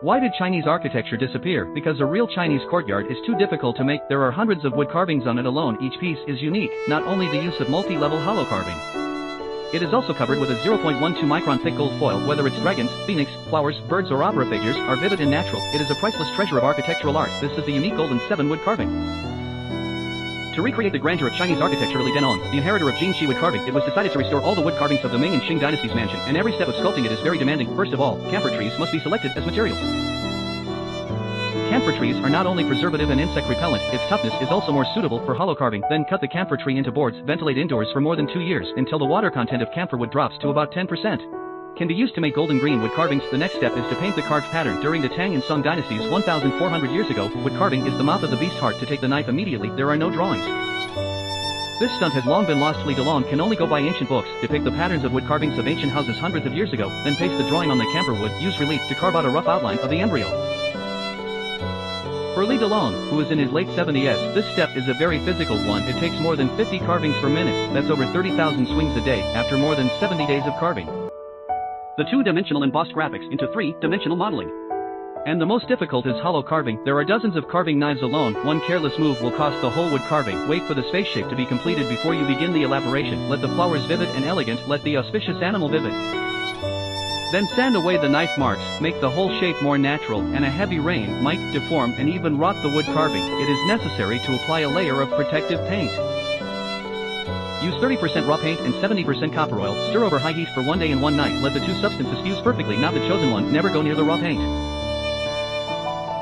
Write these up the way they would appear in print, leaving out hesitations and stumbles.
Why did Chinese architecture disappear? Because a real Chinese courtyard is too difficult to make. There are hundreds of wood carvings on it alone. Each piece is unique, not only the use of multi-level hollow carving. It is also covered with a 0.12 micron thick gold foil. Whether it's dragons, phoenix, flowers, birds or opera figures, are vivid and natural. It is a priceless treasure of architectural art. This is the unique golden 7 wood carving. To recreate the grandeur of Chinese architecture early on, the inheritor of Jin Shi wood carving, it was decided to restore all the wood carvings of the Ming and Qing dynasties mansion, and every step of sculpting it is very demanding. First of all, camphor trees must be selected as materials. Camphor trees are not only preservative and insect repellent, its toughness is also more suitable for hollow carving. Then cut the camphor tree into boards, ventilate indoors for more than 2 years, until the water content of camphor wood drops to about 10%. Can be used to make golden green wood carvings. The next step is to paint the carved pattern. During the Tang and Song dynasties 1,400 years ago, wood carving is the mouth of the beast heart. To take the knife immediately, there are no drawings. This stunt has long been lost. Li Delong can only go by ancient books, depict the patterns of wood carvings of ancient houses hundreds of years ago, then paste the drawing on the camphor wood, use relief to carve out a rough outline of the embryo. For Li Delong, who is in his late 70s, this step is a very physical one. It takes more than 50 carvings per minute, that's over 30,000 swings a day, after more than 70 days of carving. The two-dimensional embossed graphics into three-dimensional modeling. And the most difficult is hollow carving. There are dozens of carving knives alone. One careless move will cost the whole wood carving. Wait for the space shape to be completed before you begin the elaboration. Let the flowers vivid and elegant, let the auspicious animal vivid. Then sand away the knife marks, make the whole shape more natural, and a heavy rain might deform and even rot the wood carving. It is necessary to apply a layer of protective paint. Use 30% raw paint and 70% copper oil. Stir over high heat for 1 day and 1 night. Let the two substances fuse perfectly, not the chosen one. Never go near the raw paint.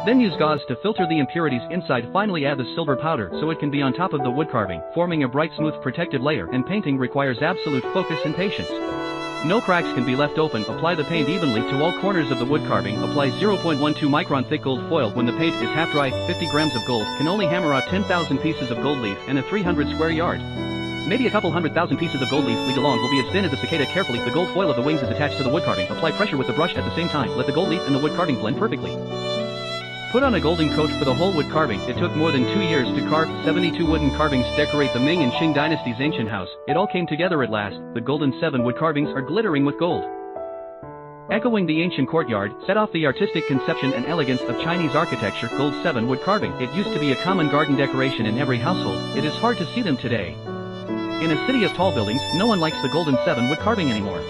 Then use gauze to filter the impurities inside. Finally add the silver powder so it can be on top of the wood carving, forming a bright smooth protective layer. And painting requires absolute focus and patience. No cracks can be left open. Apply the paint evenly to all corners of the wood carving. Apply 0.12 micron thick gold foil. When the paint is half dry, 50 grams of gold can only hammer out 10,000 pieces of gold leaf and a 300 square yard. Maybe a couple 100,000 pieces of gold leaf. Li Delong will be as thin as a cicada. Carefully, the gold foil of the wings is attached to the wood carving. Apply pressure with the brush at the same time. Let the gold leaf and the wood carving blend perfectly. Put on a golden coat for the whole wood carving. It took more than 2 years to carve 72 wooden carvings decorate the Ming and Qing dynasties' ancient house. It all came together at last. The golden 7 wood carvings are glittering with gold. Echoing the ancient courtyard, set off the artistic conception and elegance of Chinese architecture. Gold 7 wood carving. It used to be a common garden decoration in every household. It is hard to see them today. In a city of tall buildings, no one likes the golden 7 wood carving anymore.